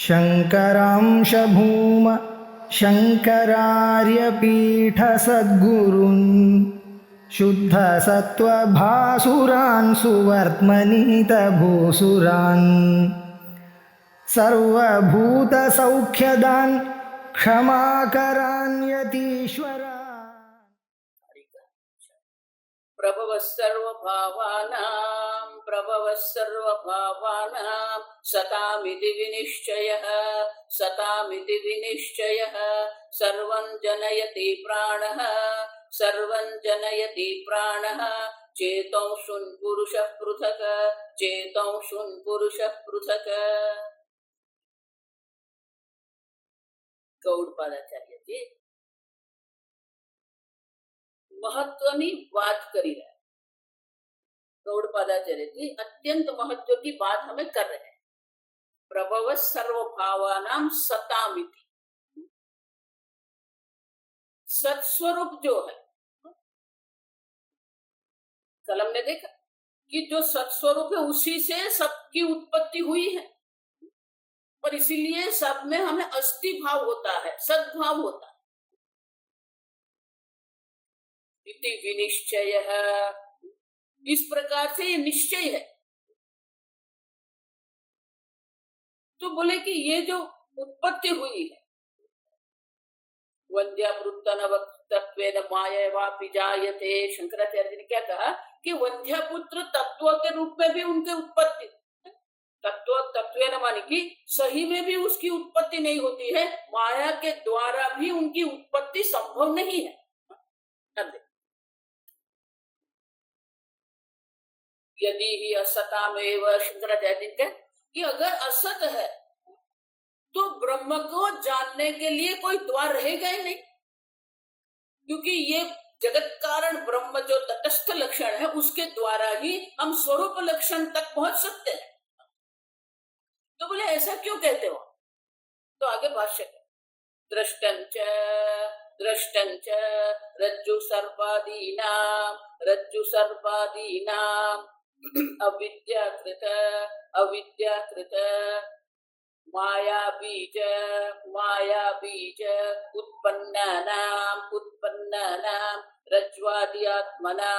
शङ्करांश भूम शङ्करार्यपीठसद्गुरून् शुद्धसत्त्वभासुरान् सुवर्त्मनीतभूसुरान् सर्वभूतसौख्यदान् क्षमाकरान् यतीश्वरान्। प्रभवः सर्वभावानां सतामिति विनिश्चयः सर्वं जनयति प्राणः चेतोऽंशुन् पुरुषः पृथक्। गौड़पादाचार्य जी महत्वनी बात करी है। गौड़पादाचार्य जी अत्यंत महत्व की बात हमें कर रहे हैं। प्रभव सर्वभावानां सतामिति, सत्स्वरूप जो है, कल हमने देखा कि जो सत्स्वरूप है उसी से सबकी उत्पत्ति हुई है और इसीलिए सब में हमें अस्थि भाव होता है, सद्भाव होता है। इति विनिश्चयः, इस प्रकार से ये निश्चय है। तो बोले कि ये जो उत्पत्ति हुई है, वंध्यापुत्र मायावापि जायते, शंकराचार्य ने क्या कहा कि वंध्यापुत्र तत्व के रूप में भी उनके उत्पत्ति, तत्वेन माने कि सही में भी उसकी उत्पत्ति नहीं होती है, माया के द्वारा भी उनकी उत्पत्ति संभव नहीं है। यदि ही असतामेव, शंकराचार्य का कि अगर असत है तो ब्रह्म को जानने के लिए कोई द्वार रहेगा ही नहीं, क्योंकि ये जगत कारण ब्रह्म जो तटस्थ लक्षण है उसके द्वारा ही हम स्वरूप लक्षण तक पहुंच सकते हैं। तो बोले ऐसा क्यों कहते हो? तो आगे भाष्य दृष्टंच रज्जु सर्पादीनां अविद्याकृत माया बीज उत्पन्नानां रज्ज्वादियात्मना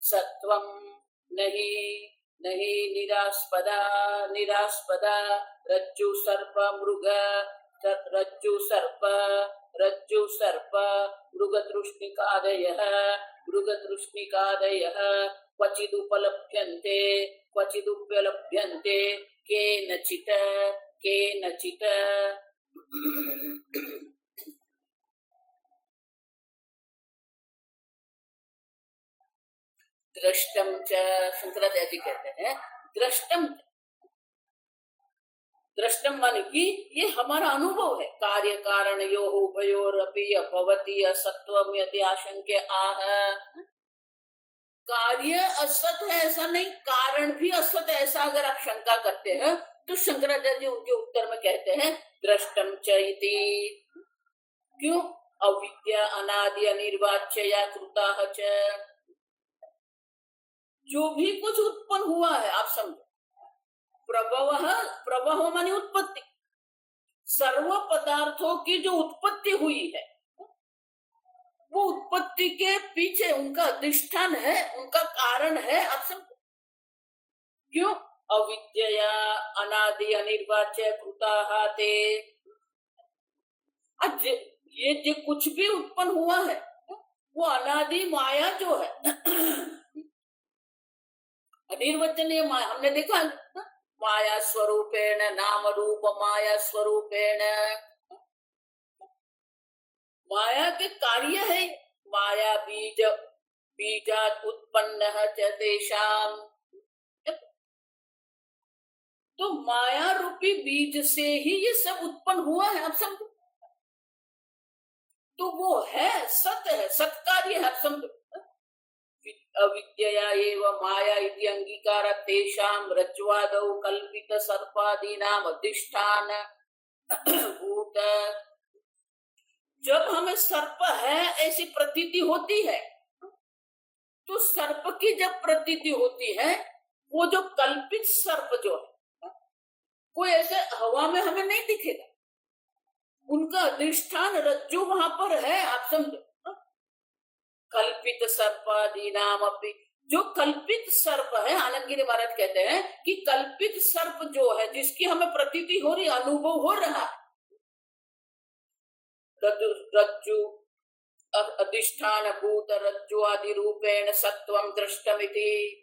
सत्वं नहीं निरास्पदा रज्जु सर्प मृगतृष्णिकादयः क्वचिदुपलभ्यन्ते केनचित् दृष्टम च, शंकराचार्य जी कहते हैं दृष्टम माने कि ये हमारा अनुभव है। कार्य कारण यो उभयोरपि अभवति असत्वम यदि आशंक्य आह, कार्य असत है ऐसा नहीं, कारण भी असत है ऐसा अगर आप शंका करते हैं तो शंकराचार्य जी उनके उत्तर में कहते हैं दृष्टम च इति। क्यों? अविद्या अनादि अनिर्वाच्य कृता च, जो भी कुछ उत्पन्न हुआ है आप समझो, प्रभव माने उत्पत्ति, सर्व पदार्थों की जो उत्पत्ति हुई है वो उत्पत्ति के पीछे उनका अधिष्ठान है, उनका कारण है। आप समझो क्यों? अविद्या अनादि अनिर्वाच्य कृता ते, ये जो कुछ भी उत्पन्न हुआ है वो अनादि माया जो है, अनिर्वचनीय माया, हमने देखा माया स्वरूपेण, नाम रूप माया स्वरूपेण, माया के कार्य है। माया बीजात् उत्पन्नः च तेषां, तो माया रूपी बीज से ही ये सब उत्पन्न हुआ है। आप समझो, तो वो है सत्य है, सत्कार्य है। आप समझो अविद्या एव माया इति अंगीकार तेषां रज्ज्वादौ कल्पित सर्पादीनाम अधिष्ठान भूत। जब हमें सर्प है ऐसी प्रतीति होती है तो सर्प की जब प्रतीति होती है वो जो कल्पित सर्प जो है, कोई ऐसे हवा में हमें नहीं दिखेगा, उनका अधिष्ठान रज्जु वहां पर है, आप समझो। कल्पित सर्पादि नाम अपि, जो कल्पित सर्प है, आनंदगिरी महाराज कहते हैं कि कल्पित सर्प जो है, जिसकी हमें प्रतीति हो रही, अनुभव हो रहा है, रज्जु अधिष्ठान भूत रज्जु आदि रूपेण सत्वम दृष्टमिति,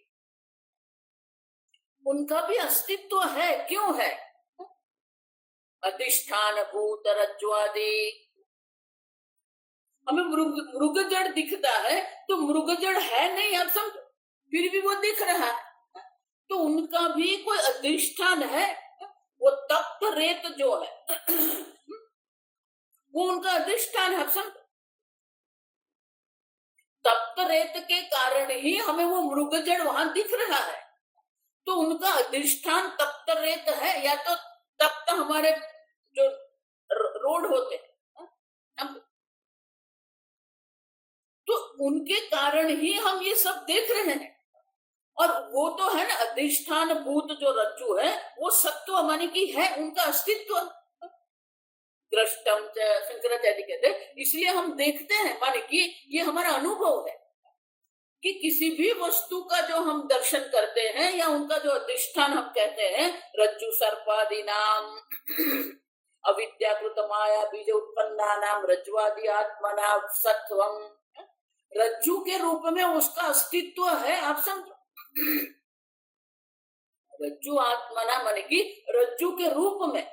उनका भी अस्तित्व है। क्यों है? अधिष्ठान भूत रज्जु आदि, हमें मृग जड़ दिखता है तो मृग जड़ है नहीं, आप समझो, फिर भी वो दिख रहा है, तो उनका भी कोई अधिष्ठान है। वो तप्त रेत जो है वो उनका अधिष्ठान है, आप समझो। तप्त रेत के कारण ही हमें वो मृग जड़ वहां दिख रहा है, तो उनका अधिष्ठान तप्त रेत है, या तो तप्त हमारे जो रोड होते हैं, तो उनके कारण ही हम ये सब देख रहे हैं। और वो तो है ना, अधिष्ठान भूत जो रज्जु है, वो सत्व माने की है, उनका अस्तित्व। दृष्टम शंकराचार्य कहते हैं, इसलिए हम देखते हैं, माने कि ये हमारा अनुभव है कि किसी भी वस्तु का जो हम दर्शन करते हैं, या उनका जो अधिष्ठान हम कहते हैं, रज्जु सर्पादि नाम अविद्याकृत माया बीज उत्पन्ना नाम रज्जुआदि आत्मना सत्वम, रज्जु के रूप में उसका अस्तित्व है, आप समझो। रज्जु आत्मना माने कि रज्जु के रूप में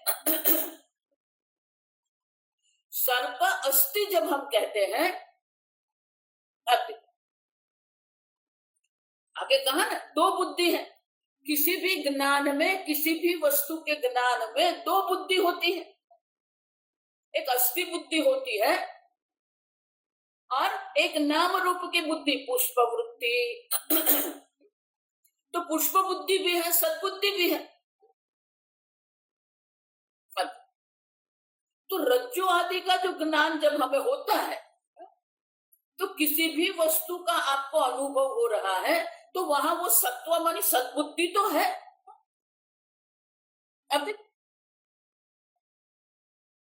सर्प अस्थि जब हम कहते हैं, आगे कहा ना, दो बुद्धि है, किसी भी ज्ञान में, किसी भी वस्तु के ज्ञान में दो बुद्धि होती है, एक अस्थि बुद्धि होती है और एक नाम रूप की बुद्धि पुष्प वृत्ति। तो पुष्प बुद्धि भी है, सद्बुद्धि भी है। तो रज्जु आदि का जो ज्ञान जब हमें होता है, तो किसी भी वस्तु का आपको अनुभव हो रहा है, तो वहां वो सत्व मानी सद्बुद्धि तो है। अब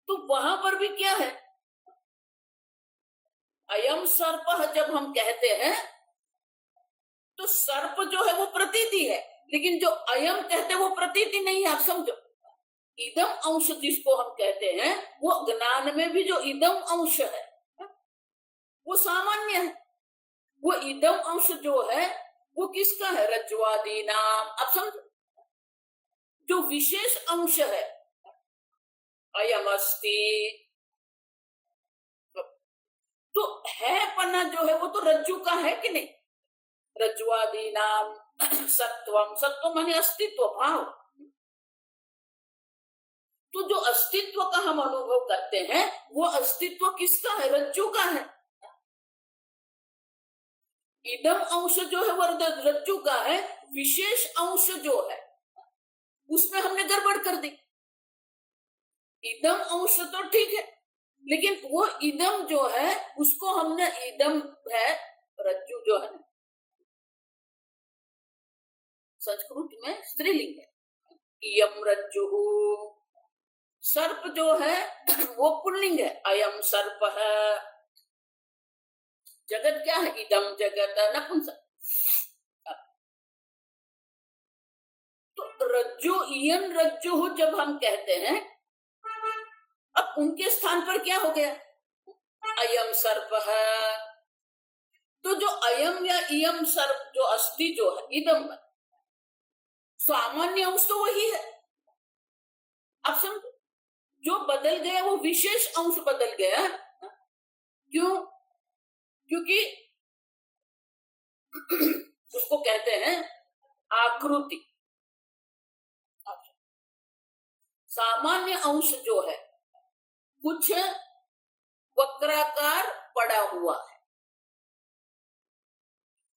तो वहां पर भी क्या है, अयम सर्प जब हम कहते हैं, तो सर्प जो है वो प्रतीति है, लेकिन जो अयम कहते हैं वो प्रतीति नहीं है, आप समझो। इदम अंश जिसको हम कहते हैं, वो ज्ञान में भी जो इदम अंश है वो सामान्य है। वो इदम अंश जो है वो किसका है? रज्ज्वादि नाम, आप समझो। जो विशेष अंश है, अयम अस्ति, तो है पन्ना जो है वो तो रज्जु का है कि नहीं? रज्ज्वादि नाम सत्वम, सत्व माने अस्तित्व, भाव। तो जो अस्तित्व का हम अनुभव करते हैं, वो अस्तित्व किसका है? रज्जु का है। इदम अंश जो है वो रज्जु का है, विशेष अंश जो है उसमें हमने गड़बड़ कर दी। इदम अंश तो ठीक है, लेकिन वो इदम जो है उसको हमने, इदम है रज्जु जो है संस्कृत में स्त्रीलिंग है, इयम रज्जु। सर्प जो है वो पुल्लिंग है, अयम सर्प है। जगत क्या है? इदम जगत नपुंसक। तो रज्जु, इयन रज्जु जब हम कहते हैं, अब उनके स्थान पर क्या हो गया? अयम सर्प है। तो जो अयम या इयम सर्प जो अस्थि जो है इदम, सामान्य अंश तो वही है, आप समझो। जो बदल गया वो विशेष अंश बदल गया। क्यों? क्योंकि उसको कहते हैं आकृति। सामान्य अंश जो है कुछ वक्राकार पड़ा हुआ है।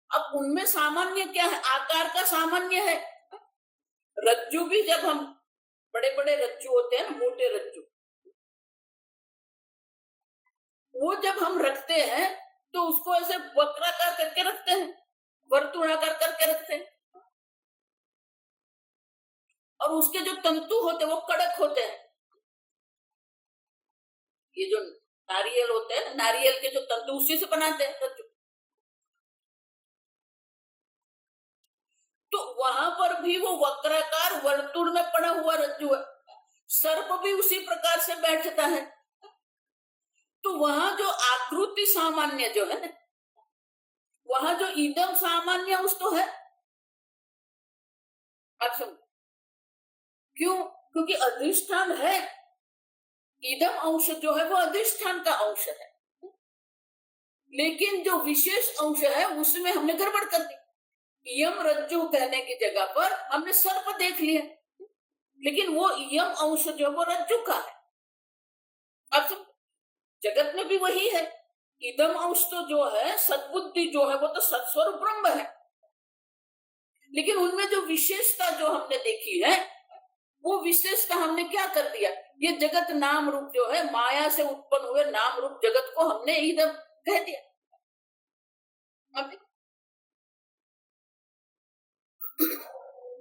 अब उनमें सामान्य क्या है? आकार का सामान्य है। रज्जु भी, जब हम बड़े बड़े रज्जु होते हैं, मोटे रज्जु, वो जब हम रखते हैं तो उसको ऐसे वक्राकार करके रखते हैं, वर्तुलाकार करके रखते हैं। और उसके जो तंतु होते हैं वो कड़क होते हैं। ये जो नारियल होते हैं, नारियल के जो तंतु उसी से बनाते हैं रज्जु। तो वहां पर भी वो वक्राकार वर्तुल में पड़ा हुआ रज्जु है। सर्प भी उसी प्रकार से बैठता है। तो वहां जो आकृति सामान्य जो है ना, वहां जो इदम सामान्य उस तो है। आप समझो क्यों? क्योंकि अधिष्ठान है। इदम अंश जो है वो अधिष्ठान का अंश है, लेकिन जो विशेष अंश है उसमें हमने गड़बड़ कर दी। यम रज्जु कहने की जगह पर हमने सर्प देख लिया, लेकिन वो यम अंश जो वो रज्जु का है। अब जगत में भी वही है। इदम अंश तो जो है सद्बुद्धि जो है वो तो सत्स्वरूप ब्रह्म है, लेकिन उनमें जो विशेषता जो हमने देखी है वो विशेषता हमने क्या कर दिया? ये जगत नाम रूप जो है, माया से उत्पन्न हुए नाम रूप जगत को हमने इदम कह दिया। अब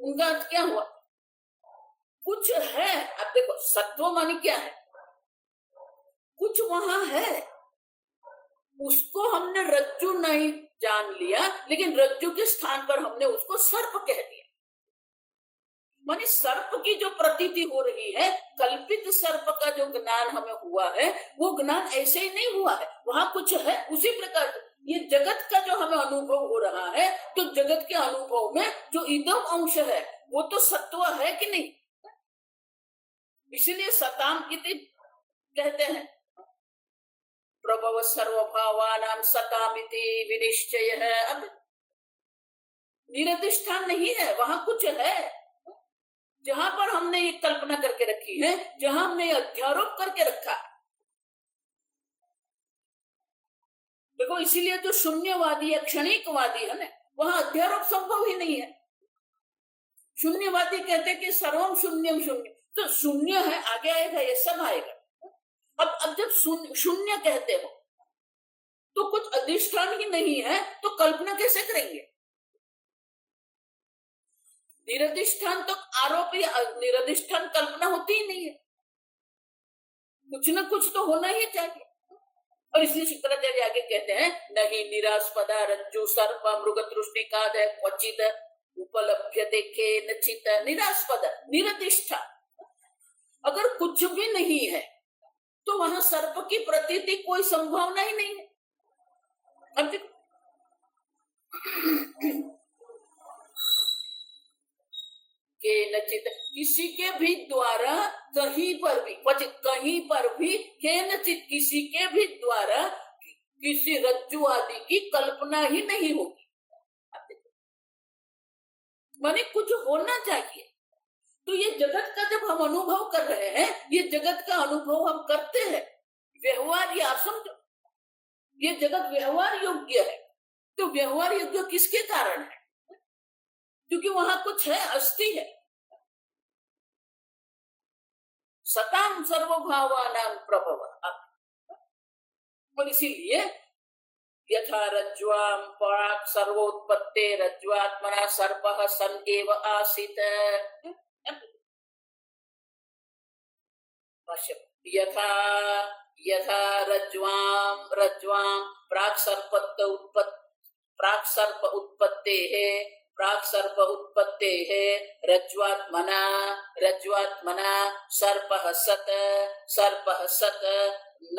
उनका अर्थ क्या हुआ? कुछ है। अब देखो सत्व माने क्या है? कुछ वहां है, उसको हमने रज्जु नहीं जान लिया, लेकिन रज्जु के स्थान पर हमने उसको सर्प कह दिया। माने सर्प की जो प्रतीति हो रही है, कल्पित सर्प का जो ज्ञान हमें हुआ है वो ज्ञान ऐसे ही नहीं हुआ है, वहां कुछ है। उसी प्रकार ये जगत का जो हमें अनुभव हो रहा है, तो जगत के अनुभव में जो इदम अंश है वो तो सत्व है कि नहीं? इसलिए सताम इति कहते हैं, प्रभव सर्वभावानां सतामिति विनिश्चय है। अब निरधिष्ठान नहीं है, वहां कुछ है। जहां पर हमने ये कल्पना करके रखी है, जहां हमने अध्यारोप करके रखा। देखो इसीलिए जो शून्यवादी या क्षणिकवादी है ना, वहां अध्यारोप संभव ही नहीं है। शून्यवादी कहते हैं कि सर्वम शून्यम शून्य, तो शून्य है, आगे आएगा, ये सब आएगा। अब जब शून्य कहते हो तो कुछ अधिष्ठान ही नहीं है, तो कल्पना कैसे करेंगे? निरधिष्ठान तो आरोप या निरधिष्ठान कल्पना होती ही नहीं है। कुछ ना कुछ तो होना ही चाहिए। और इसलिए शंकराचार्य आगे कहते हैं, नहीं निरास्पदा रज्जु सर्प मृग तृष्णिकाद क्वचित उपलभ्य देखे नचित निरास्पद निरधिष्ठान। अगर कुछ भी नहीं है तो वहां सर्प की प्रतीति कोई संभावना ही नहीं है। अब के नचित किसी के भी द्वारा कहीं पर भी, कहीं पर भी के नचित किसी के भी द्वारा किसी रज्जु आदि की कल्पना ही नहीं होगी। माने कुछ होना चाहिए। तो ये जगत का जब हम अनुभव कर रहे हैं, ये जगत का अनुभव हम करते हैं व्यवहार, या समझो ये जगत व्यवहार योग्य है। तो व्यवहार योग्य किसके कारण है? क्योंकि वहां कुछ है, अस्थि है। सताम सर्वभावानां प्रभव। और इसीलिए यथा रज्ज्वां पराक् सर्वोत्पत्ते रज्ज्वात्मना सर्पः सन् एव आसीत्। यथा यथा रज्ज्वां प्राक् सर्प उत्पत्तेः रज्ज्वात्मना सर्पः सत् न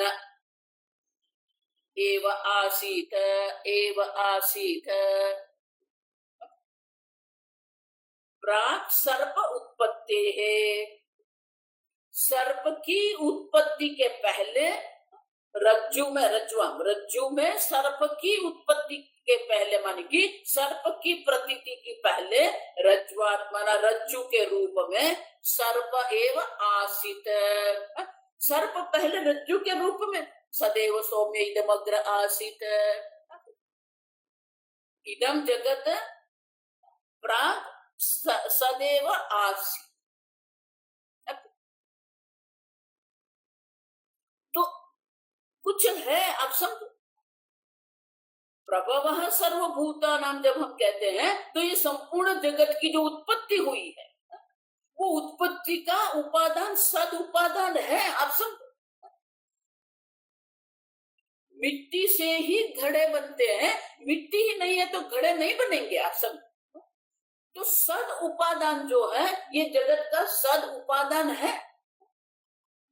एव आसीत्। प्राक् सर्प उत्पत्तेः, सर्प की उत्पत्ति के पहले रज्जु में सर्प की उत्पत्ति के पहले, माने कि सर्प की प्रतीति की पहले रज्ज्वात्मना रज्जु के रूप में सर्प एव आसीत्। सर्प पहले रज्जु के रूप में सदैव सौम्य इदमग्र आसीत्। इदम जगत प्राग सदैव आसीत्। तो कुछ है, आप समझो। प्रभवः सर्वभूतानां जब हम कहते हैं, तो ये संपूर्ण जगत की जो उत्पत्ति हुई है वो उत्पत्ति का उपादान सद उपादान है। आप सब मिट्टी से ही घड़े बनते हैं, मिट्टी ही नहीं है तो घड़े नहीं बनेंगे। आप सब तो सद उपादान जो है ये जगत का सद उपादान है।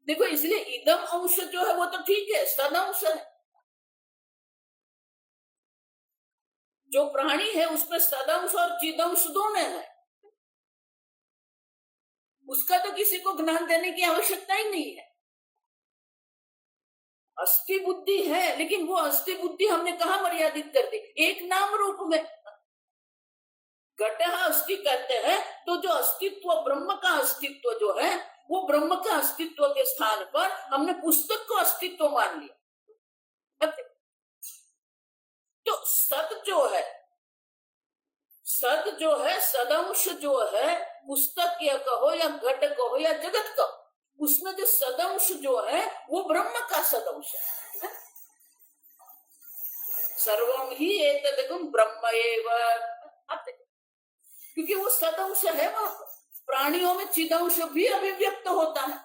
देखो इसलिए इदम अंश जो है वो तो ठीक है, सद अंश है। जो प्राणी है उसमें सदंश और चिदंश दोनों है, उसका तो किसी को ज्ञान देने की आवश्यकता ही नहीं है। अस्थि बुद्धि है, लेकिन वो अस्थि बुद्धि हमने कहा मर्यादित कर दी, एक नाम रूप में। घटः अस्थि कहते हैं तो जो अस्तित्व ब्रह्म का अस्तित्व जो है वो ब्रह्म का अस्तित्व के स्थान पर हमने पुस्तक को अस्तित्व मान लिया। तो सत जो है सदंश जो है, पुस्तक या कहो या घट कहो या जगत कहो, उसमें जो सदंश जो है वो ब्रह्म का सदंश है। सर्वम ही एतदगम ब्रह्म एव, क्योंकि वो सदंश है। वहां प्राणियों में चिदंश भी अभिव्यक्त होता है।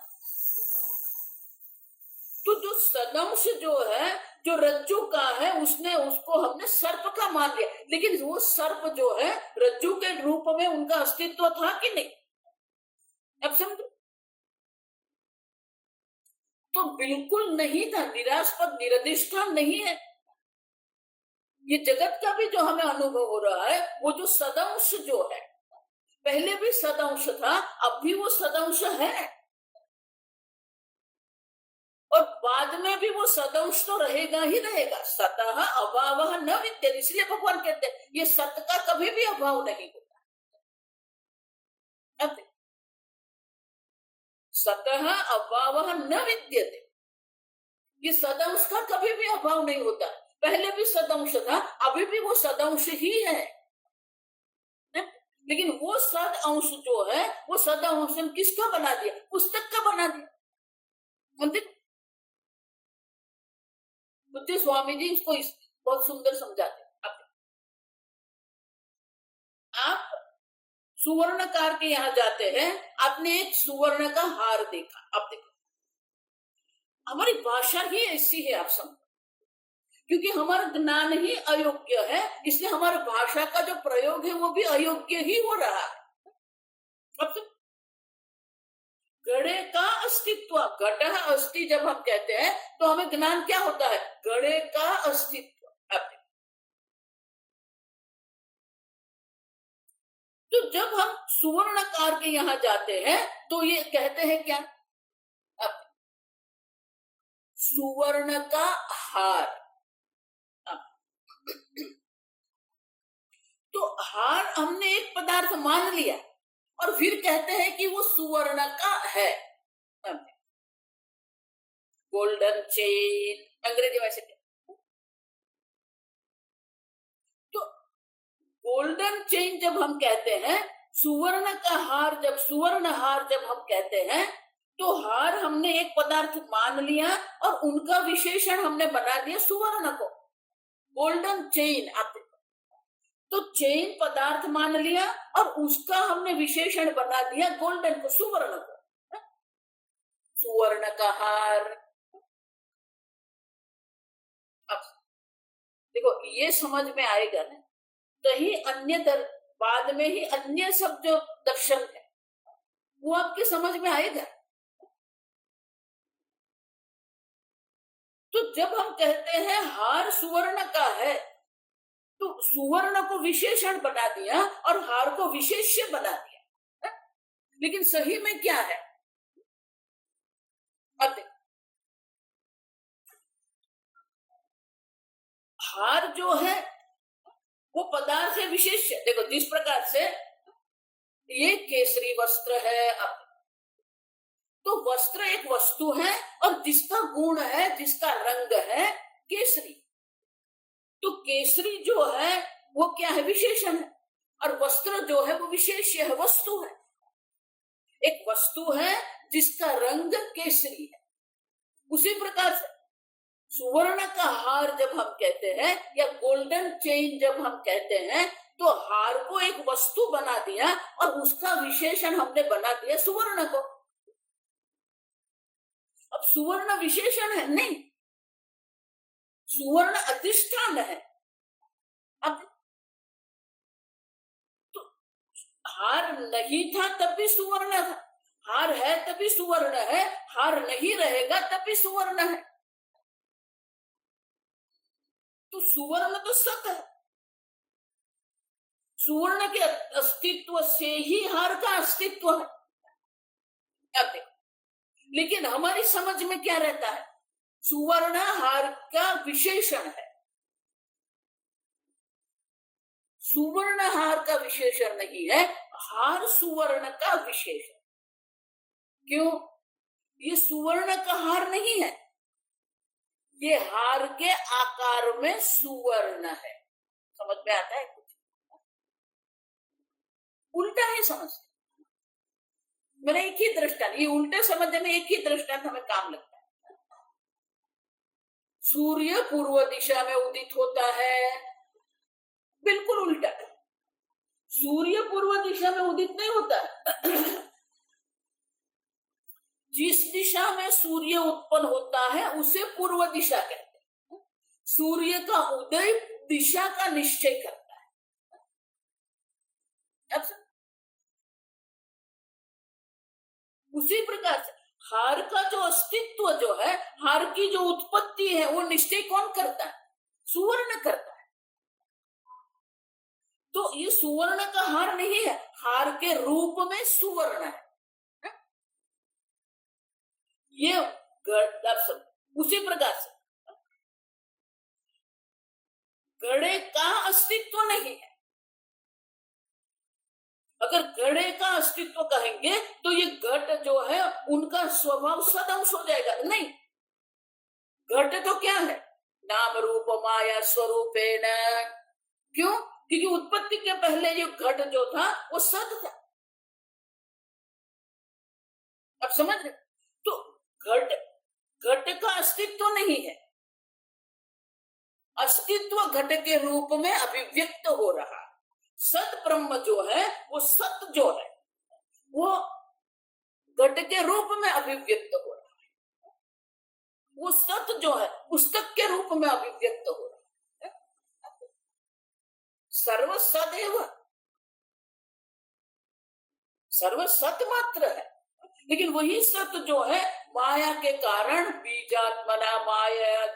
तो जो सदंश जो है जो रज्जु का है उसने उसको हमने सर्प का मान लिया, लेकिन वो सर्प जो है रज्जु के रूप में उनका अस्तित्व था कि नहीं? अब समझो, तो बिल्कुल नहीं था, निरास्पद निरधिष्ठान नहीं है। ये जगत का भी जो हमें अनुभव हो रहा है वो जो सदंश जो है, पहले भी सदंश था, अब भी वो सदंश है, और बाद में भी वो सदंश तो रहेगा ही रहेगा। सतः अभाव न विद्यते, इसलिए भगवान कहते हैं ये सत का कभी भी अभाव नहीं होता। अब सतः अभाव न विद्यते, ये सदंश का कभी भी अभाव नहीं होता। पहले भी सदंश था, अभी भी वो सदंश ही है। लेकिन वो सद अंश जो है वो सद अंश किसका बना दिया? पुस्तक का बना दिया। बुद्धि स्वामी जी इसको बहुत सुंदर समझाते हैं। आप सुवर्णकार के यहाँ जाते हैं, आपने एक सुवर्ण का हार देखा, आप देखो हमारी भाषा ही ऐसी है। आप समझो, क्योंकि हमारा ज्ञान ही अयोग्य है, इसलिए हमारी भाषा का जो प्रयोग है वो भी अयोग्य ही हो रहा है। अब तो घड़े का अस्तित्व, घटः अस्ति जब हम कहते हैं तो हमें ज्ञान क्या होता है? घड़े का अस्तित्व। तो जब हम सुवर्णकार के यहाँ जाते हैं तो ये कहते हैं क्या? सुवर्ण का हार। तो हार हमने एक पदार्थ मान लिया और फिर कहते हैं कि वो सुवर्ण का है। गोल्डन चेन अंग्रेजी में से, तो गोल्डन चेन जब हम कहते हैं, सुवर्ण का हार जब, सुवर्ण हार जब हम कहते हैं तो हार हमने एक पदार्थ मान लिया और उनका विशेषण हमने बना दिया सुवर्ण को। गोल्डन चेन, आप तो चेन पदार्थ मान लिया और उसका हमने विशेषण बना दिया गोल्डन को, सुवर्ण को। सुवर्ण का हार। अब देखो ये समझ में आएगा ना, कहीं अन्य बाद में ही अन्य सब जो दर्शन है वो आपके समझ में आएगा। तो जब हम कहते हैं हार सुवर्ण का है तो सुवर्ण को विशेषण बना दिया और हार को विशेष्य बना दिया। लेकिन सही में क्या है? हार जो है वो पदार्थ से विशेष्य। देखो जिस प्रकार से ये केसरी वस्त्र है, अब तो वस्त्र एक वस्तु है और जिसका गुण है, जिसका रंग है केसरी, तो केसरी जो है वो क्या है? विशेषण है, और वस्त्र जो है वो विशेष्य है, वस्तु है। एक वस्तु है जिसका रंग केसरी है। उसी प्रकार से सुवर्ण का हार जब हम कहते हैं या गोल्डन चेन जब हम कहते हैं तो हार को एक वस्तु बना दिया और उसका विशेषण हमने बना दिया सुवर्ण को। अब सुवर्ण विशेषण है नहीं, सुवर्ण अधिष्ठान है। अब तो हार नहीं था तब भी सुवर्ण था, हार है तभी सुवर्ण है, हार नहीं रहेगा तभी सुवर्ण है। तो सुवर्ण तो सत है, सुवर्ण के अस्तित्व से ही हार का अस्तित्व है। अब देखो, लेकिन हमारी समझ में क्या रहता है, सुवर्ण हार का विशेषण है, सुवर्ण हार का विशेषण नहीं है, हार सुवर्ण का विशेषण। क्यों? ये सुवर्ण का हार नहीं है, ये हार के आकार में सुवर्ण है। समझ में आता है? कुछ उल्टा है समझ। मेरा एक ही दृष्टांत, ये उल्टे समझने में एक ही दृष्टांत हमें काम लगता है। सूर्य पूर्व दिशा में उदित होता है, बिल्कुल उल्टा। सूर्य पूर्व दिशा में उदित नहीं होता है। जिस दिशा में सूर्य उत्पन्न होता है उसे पूर्व दिशा कहते हैं। सूर्य का उदय दिशा का निश्चय करता है। अब उसी प्रकार से हार का जो अस्तित्व जो है, हार की जो उत्पत्ति है, वो निश्चय कौन करता है? सुवर्ण करता है। तो ये सुवर्ण का हार नहीं है, हार के रूप में सुवर्ण है। ये उसी प्रकार से घड़े का अस्तित्व नहीं है। अगर घड़े का अस्तित्व कहेंगे तो ये घट जो है उनका स्वभाव सदंश हो जाएगा। नहीं, घट तो क्या है? नाम रूप माया स्वरूपेण। क्यों? क्योंकि उत्पत्ति के पहले जो घट जो था वो सद था। अब समझ रहे? तो घट का अस्तित्व नहीं है, अस्तित्व घट के रूप में अभिव्यक्त हो रहा। सत ब्रह्म जो है वो सत जो है वो घट के रूप में अभिव्यक्त हो रहा है। वो सत जो है पुस्तक के रूप में अभिव्यक्त हो रहा है। सर्व सदैव सर्व सत मात्र है, लेकिन वही सत जो है माया के कारण बीजात्मना माया,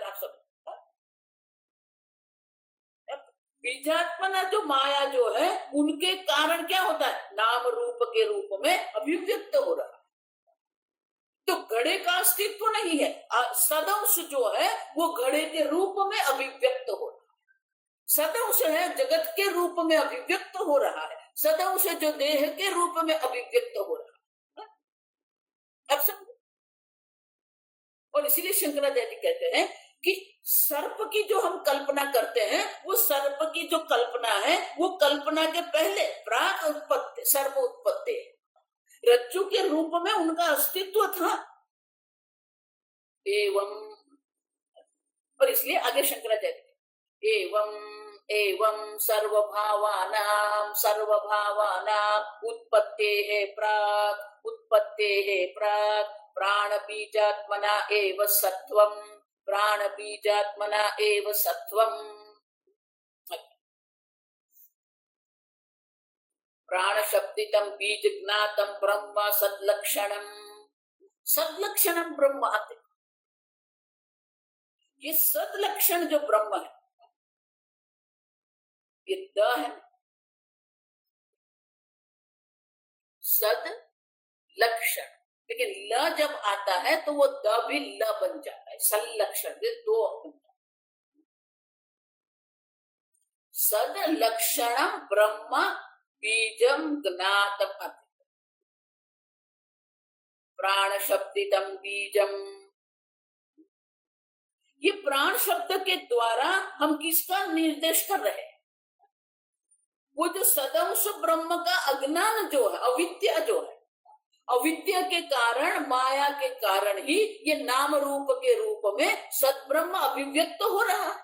बीजात्मना जो माया जो है उनके कारण क्या होता है? नाम रूप के रूप में अभिव्यक्त हो रहा। तो घड़े का अस्तित्व नहीं है, सदंश जो है वो घड़े के रूप में अभिव्यक्त हो रहा है। सदंश है जगत के रूप में अभिव्यक्त हो रहा है, सदंश जो देह के रूप में अभिव्यक्त हो रहा है। अब समझो। और इसीलिए शंकराचार्य कहते हैं कि सर्प की जो हम कल्पना करते हैं, वो सर्प की जो कल्पना है वो कल्पना के पहले प्राक उत्पत्ति, सर्प उत्पत्ति है। रज्जु के रूप में उनका अस्तित्व था। एवं, और इसलिए आगे शंकराचार्य एवं एवं सर्वभावानां उत्पत्तेः प्राक् प्राण बीजात्मना एव सत्वम्, प्राण बीजात्मना एव सत्वम्। प्राण शब्दितं बीज ज्ञातं ब्रह्म सद्लक्षणम्, सद्लक्षणम् ब्रह्म आते। ये सद्लक्षण जो ब्रह्म है ये द है, सद लक्षण। लेकिन ल जब आता है तो वो द भी ल बन जाता है, संलक्षण दो। सद लक्षणम ब्रह्म बीजम ज्ञातम, प्राण शब्दितम बीजम। ये प्राण शब्द के द्वारा हम किसका निर्देश कर रहे हैं? वो जो सदंश ब्रह्म का अज्ञान जो है, अविद्या जो है, अविद्या के कारण, माया के कारण ही ये नाम रूप के रूप में सदब्रह्म अभिव्यक्त हो रहा है।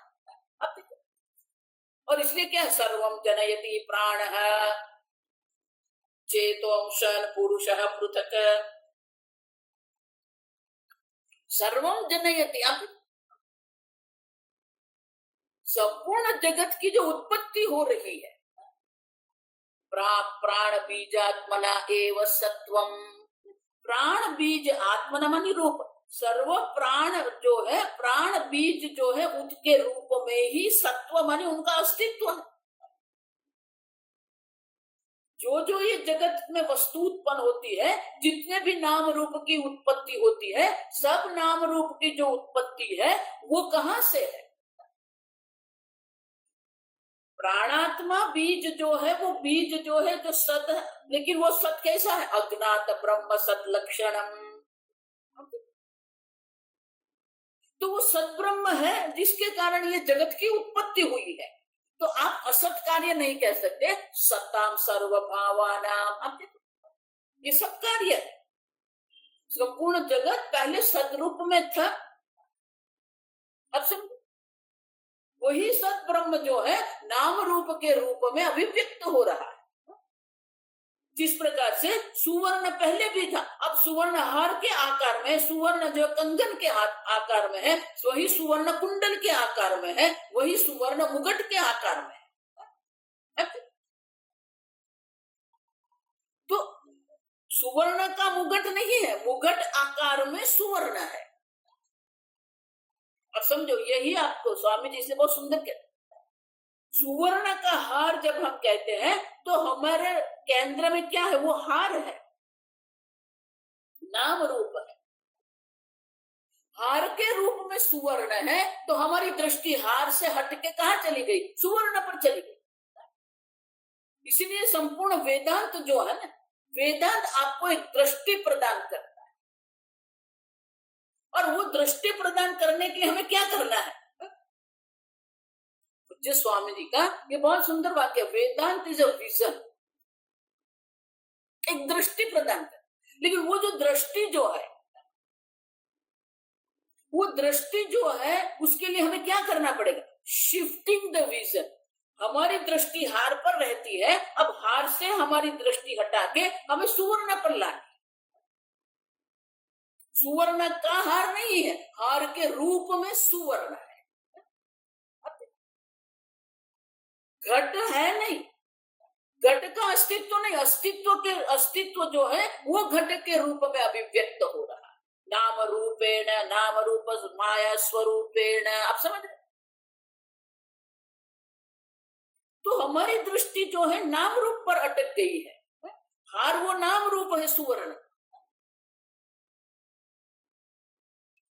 और इसलिए क्या है, सर्वम जनयति प्राणः चेतोंशन पुरुषः पृथक्, सर्वम जनयति। अब संपूर्ण जगत की जो उत्पत्ति हो रही है, प्राण बीजात्मना एव सत्वम, प्राण बीज आत्मना मानी रूप, सर्व प्राण जो है, प्राण बीज जो है उनके रूप में ही सत्व मानी उनका अस्तित्व है। जो जो ये जगत में वस्तु उत्पन्न होती है, जितने भी नाम रूप की उत्पत्ति होती है, सब नाम रूप की जो उत्पत्ति है वो कहां से है? प्राणात्मा बीज जो है, वो बीज जो है जो सत है, लेकिन वो सत कैसा है? अज्ञात ब्रह्म सत लक्षणम। तो वो सत ब्रह्म है जिसके कारण ये जगत की उत्पत्ति हुई है। तो आप असत कार्य नहीं कह सकते, सत्ताम सर्वभावानाम, आप ये सब कार्य है। संपूर्ण जगत पहले सदरूप में था, अब समझो वही सत ब्रह्म जो है नाम रूप के रूप में अभिव्यक्त हो रहा है। जिस प्रकार से सुवर्ण पहले भी था, अब सुवर्ण हार के आकार में, सुवर्ण जो कंगन के आकार में है, वही सुवर्ण कुंडल के आकार में है, वही सुवर्ण मुगट के आकार में है। तो सुवर्ण का मुगट नहीं है, मुगट आकार में सुवर्ण है। अब समझो, यही आपको स्वामी जी से बहुत सुंदर कहते, सुवर्ण का हार जब हम कहते हैं तो हमारे केंद्र में क्या है? वो हार है, नाम रूप है। हार के रूप में सुवर्ण है, तो हमारी दृष्टि हार से हट के कहां चली गई? सुवर्ण पर चली गई। इसलिए संपूर्ण वेदांत जो है ना, वेदांत आपको एक दृष्टि प्रदान करता है, और वो दृष्टि प्रदान करने के लिए हमें क्या करना है? पूज्य स्वामी जी का ये बहुत सुंदर वाक्य, वेदांत इज अ विजन, एक दृष्टि प्रदान कर। लेकिन वो जो दृष्टि जो है, वो दृष्टि जो है उसके लिए हमें क्या करना पड़ेगा? Shifting the vision. हमारी दृष्टि हार पर रहती है, अब हार से हमारी दृष्टि हटा के हमें सुवर्ण पर लानी। सुवर्ण का हार नहीं है, हार के रूप में सुवर्ण है। घट है नहीं, घट का अस्तित्व नहीं, अस्तित्व जो है वो घट के रूप में अभिव्यक्त हो रहा है, नाम रूपेण, नाम रूप माया स्वरूपेण। आप समझ रहे? तो हमारी दृष्टि जो है नाम रूप पर अटक गई है, हार वो नाम रूप है सुवर्ण।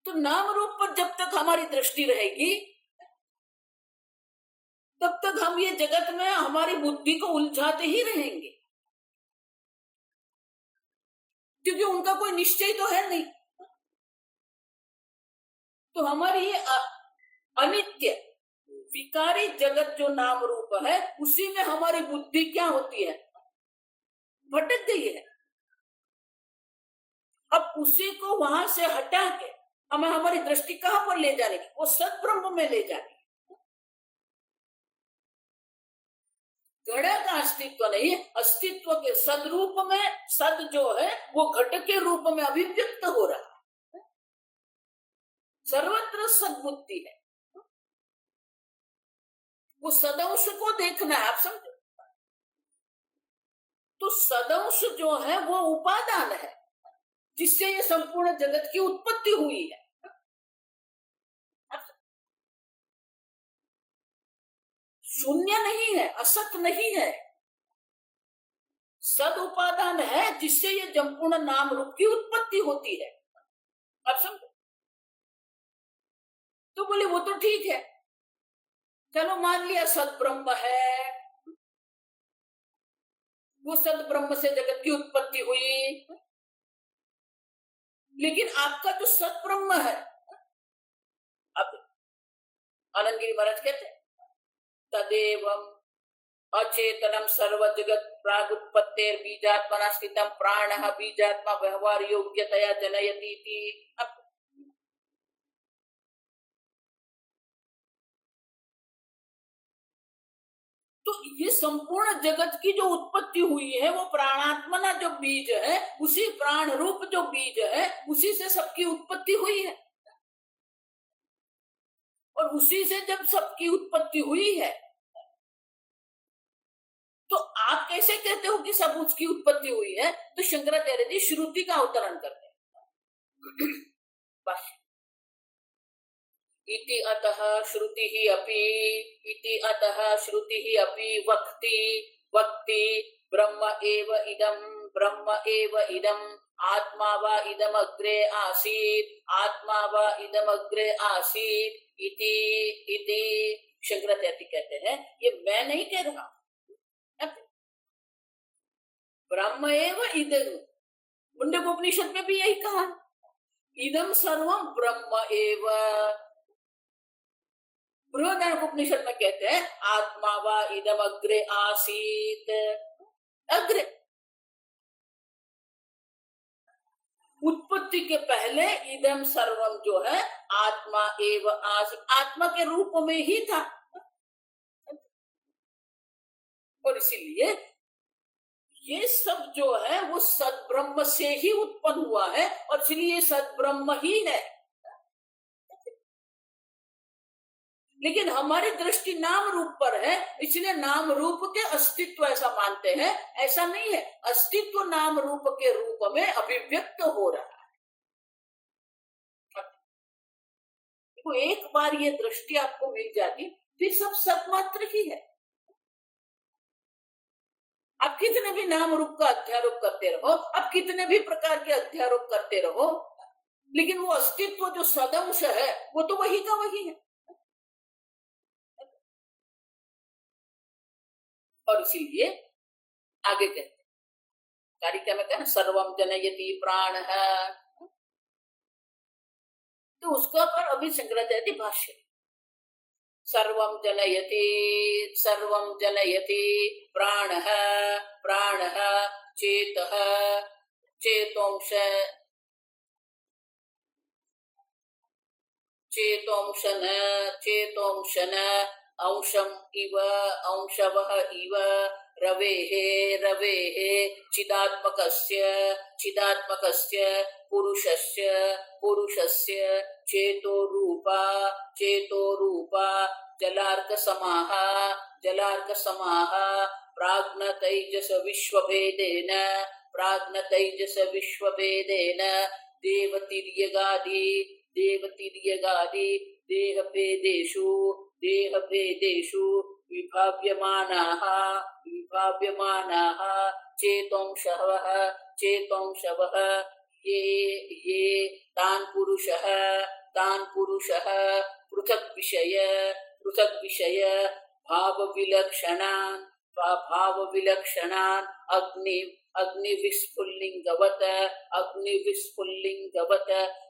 तो नाम रूप पर जब तक हमारी दृष्टि रहेगी, तब तक हम ये जगत में हमारी बुद्धि को उलझाते ही रहेंगे, क्योंकि उनका कोई निश्चय तो है नहीं। तो हमारी ये अनित्य विकारी जगत जो नाम रूप है, उसी में हमारी बुद्धि क्या होती है? भटक गई है। अब उसी को वहां से हटा के हमें हमारी दृष्टि कहां पर ले जाने की? वो सत ब्रह्म में ले जाने। घड़ा का अस्तित्व नहीं, अस्तित्व के सदरूप में, सद जो है वो घट के रूप में अभिव्यक्त हो रहा है। सर्वत्र सद्बुद्धि है, वो सदंश को देखना है। आप समझो, तो सदंश जो है वो उपादान है जिससे ये संपूर्ण जगत की उत्पत्ति हुई है। शून्य नहीं है, असत नहीं है, सद उपादान है जिससे ये संपूर्ण नाम रूप की उत्पत्ति होती है। अब समझो, तो बोले वो तो ठीक है, चलो मान लिया सद ब्रह्म है, वो सद ब्रह्म से जगत की उत्पत्ति हुई। लेकिन आपका जो सत ब्रह्म है, अब आनंदगिरी महाराज कहते हैं, तदेवं अचेतनम सर्व जगत प्रागुत्पत्तेर बीजात्मना स्थितम प्राणः बीजात्मा व्यवहार योग्यतया जनयति। तो ये संपूर्ण जगत की जो उत्पत्ति हुई है वो प्राणात्मना जो बीज है, उसी प्राण रूप जो बीज है, उसी से सबकी उत्पत्ति हुई है। और उसी से जब सबकी उत्पत्ति हुई है तो आप कैसे कहते हो कि सब उसकी उत्पत्ति हुई है? तो शंकराचार्य जी श्रुति का अवतरण करते हैं। बस इति अतः श्रुतिः अपि इति अतः श्रुतिः अपि वक्ति वक्ति ब्रह्म एव इदम् आत्मा वा इदम् अग्रे आसीत् आत्मा वा इदम् अग्रे आसीत् इति इति शंकराचार्य कहते हैं ये मैं नहीं कह रहा, ब्रह्म एव इदम्। मुंडकोपनिषद में भी यही कहा, इदम सर्वम ब्रह्म एव। बृहदारण्यकोपनिषद में कहते हैं आत्मा वा इदम अग्रे आसीत, अग्रे उत्पत्ति के पहले इदम सर्वम जो है आत्मा एव आसीत, आत्मा के रूप में ही था। और इसीलिए ये सब जो है वो सद्ब्रह्म से ही उत्पन्न हुआ है और इसलिए सद्ब्रह्म ही है। लेकिन हमारी दृष्टि नाम रूप पर है, इसलिए नाम रूप के अस्तित्व ऐसा मानते हैं। ऐसा नहीं है, अस्तित्व नाम रूप के रूप में अभिव्यक्त हो रहा है। तो एक बार ये दृष्टि आपको मिल जाती फिर सब सत्मात्र ही है। आप कितने भी नाम रूप का अध्यारोप करते रहो, आप कितने भी प्रकार के अध्यारोप करते रहो, लेकिन वो अस्तित्व जो सदंश है वो तो वही का वही है। और इसीलिए आगे कहते हैं कारिका में कहना सर्वम जनयति प्राण है, तो उसका पर अभी शंकराचार्य भाष्य सर्वम जनयति प्राणः प्राणः चेतः चेतोंश चेतोंशन चेतोंशन अंशम इव अंशवः इव रवेः रवेः चिदात्मकस्य चिदात्मकस्य पुरुषस्य पुरुषस्य चेतो रूपा जलार्क समाः प्राज्ञ तैजस विश्वभेदेन देवतिर्यगादि देहभेदेषु विभाव्यमानाः चेतोंशवः ये तान् पुरुषः पृथक् विषय भावविलक्षणान् अग्निविस्फुल्लिङ्गवत्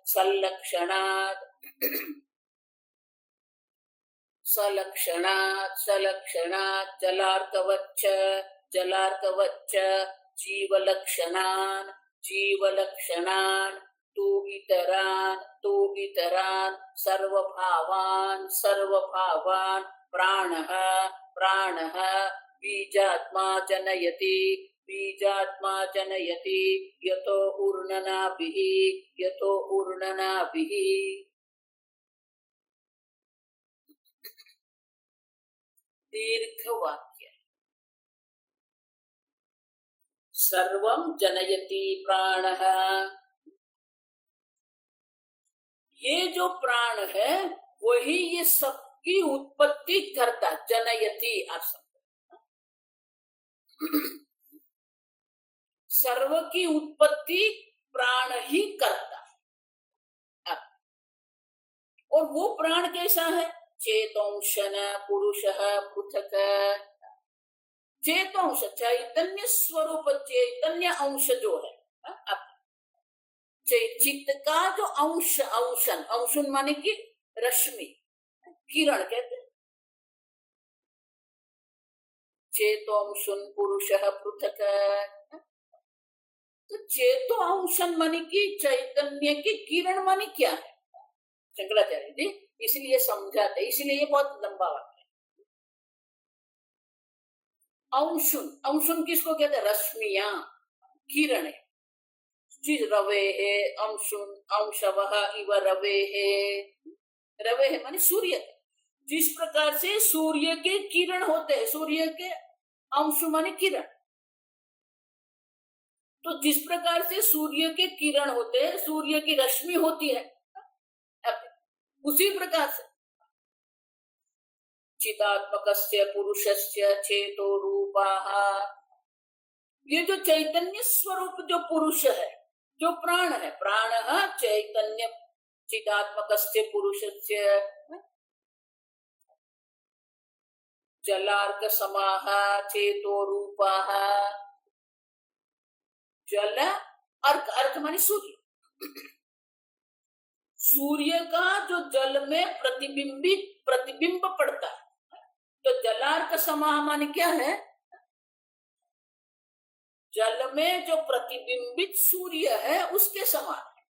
सलक्षणात् जलार्कवच्च जीवलक्षणान् तु इतरान् सर्वभावान् प्राणः बीजात्मा जनयति यतो ऊर्णनाभिः। दीर्घ वाक्य सर्वम जनयति प्राणः, ये जो प्राण है वही ये सबकी उत्पत्ति करता। जनयति सर्व की उत्पत्ति प्राण ही करता। और वो प्राण कैसा है? चेतोंशन पुरुषः पृथक, चेतोंश चैतन्य स्वरूप चैतन्य अंश जो है, चित्त का जो अंशन माने कि रश्मि किरण कहते हैं। चेतोंशन पुरुषः पृथक, तो चेतो अंशन माने कि चैतन्य की किरण माने क्या है? शंकराचार्य जी इसलिए समझाते, इसलिए ये बहुत लंबा वाक्य है। अंशुन, अंशुन किसको कहते हैं? रश्मियां, किरण। जिस रवे है अंशुन, अंशवः इव रवे है। रवे है माने सूर्य। जिस प्रकार से सूर्य के किरण होते हैं, सूर्य के अंश माने किरण, तो जिस प्रकार से सूर्य के किरण होते हैं, सूर्य की रश्मि होती है, उसी प्रकार से चिदात्मकस्य पुरुषस्य चेतो रूपाः, ये जो चैतन्य स्वरूप जो पुरुष है, जो प्राण है, प्राणः चैतन्य चिदात्मकस्य पुरुषस्य जलार्क समाः चेतो रूपाः। जल अर्क, अर्क माने सूर्य, सूर्य का जो जल में प्रतिबिंब पड़ता है, तो जलार्क समाः माने क्या है? जल में जो प्रतिबिंबित सूर्य है उसके समान है।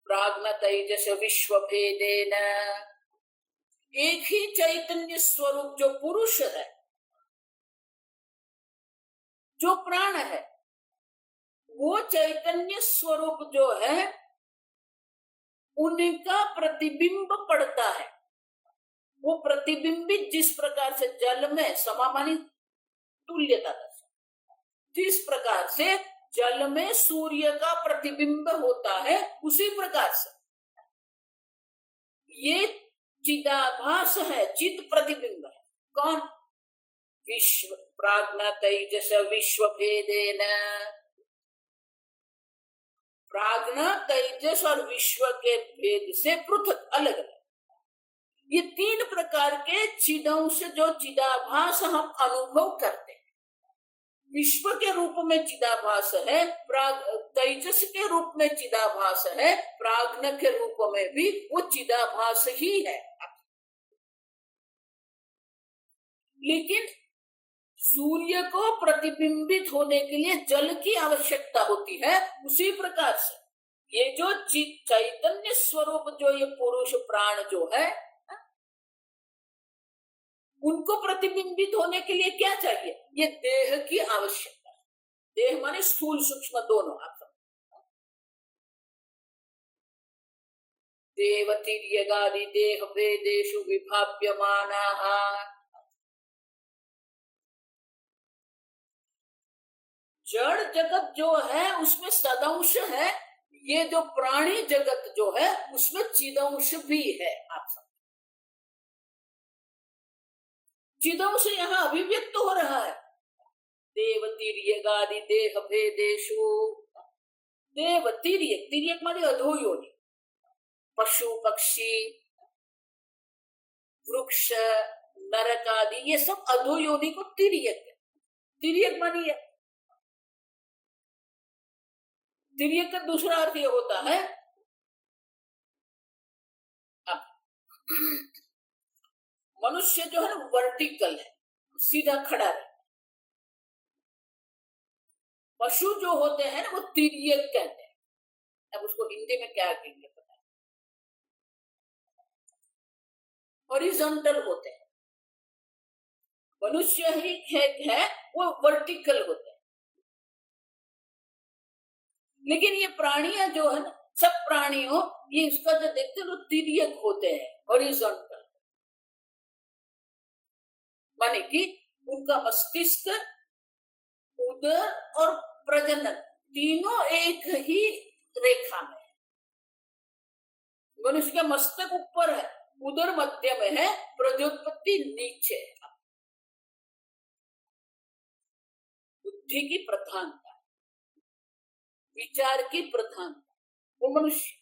प्राज्ञ तेजस विश्व भेदेन, एक ही चैतन्य स्वरूप जो पुरुष है, जो प्राण है, वो चैतन्य स्वरूप जो है उनका प्रतिबिंब पड़ता है। वो प्रतिबिंबित जिस प्रकार से जल में समामानी तुल्यता, जिस प्रकार से जल में सूर्य का प्रतिबिंब होता है, उसी प्रकार से ये चिदाभास है, चित प्रतिबिंब है। कौन? विश्व, प्राज्ञ तेजस विश्व भेदेन, प्राज्ञ तेजस और विश्व के भेद से पृथक, अलग अलग। ये तीन प्रकार के चिदंश जो चिदाभास हम अनुभव करते हैं, विश्व के रूप में चिदाभास है, तेजस के रूप में चिदाभास है, प्राज्ञ के रूप में भी वो चिदाभास ही है। लेकिन सूर्य को प्रतिबिंबित होने के लिए जल की आवश्यकता होती है। उसी प्रकार से ये जो चैतन्य स्वरूप जो ये पुरुष प्राण जो है, उनको प्रतिबिंबित होने के लिए क्या चाहिए? ये देह की आवश्यकता है। देह माने स्थूल सूक्ष्म दोनों। देवतिर्यगादि देह भेदेषु विभाव्यमानाः, जड़ जगत जो है उसमें सदंश है, ये जो प्राणी जगत जो है उसमें चिदंश भी है। आप सब चिदंश यहाँ अभिव्यक्त हो रहा है। देवतिर्यगादि देह भेदेषु, देवतिर्यक, तिर्यक माने अधोयोनि, पशु पक्षी वृक्ष नरक आदि ये सब अधोयोनि को तिर्यक है। तिर्यक मानिए, तिर्यक का दूसरा अर्थ ये होता है, मनुष्य जो है वर्टिकल है, सीधा खड़ा है। पशु जो होते हैं ना वो तिर्यक कहते हैं। अब उसको हिंदी में क्या कहेंगे पता है? हॉरिजॉन्टल होते हैं। मनुष्य ही है वो वर्टिकल होते हैं। लेकिन ये प्राणियां जो है ना, सब प्राणियों, ये इसका जो देखते हैं वो तिर्यक होते हैं, हॉरिजॉन्टल। माने कि उनका मस्तिष्क, उदर और प्रजनन तीनों एक ही रेखा में है। मनुष्य का मस्तक ऊपर है, उदर मध्य में है, प्रजोत्पत्ति नीचे है। बुद्धि की प्रधानता, विचार की प्रधानता, वो मनुष्य।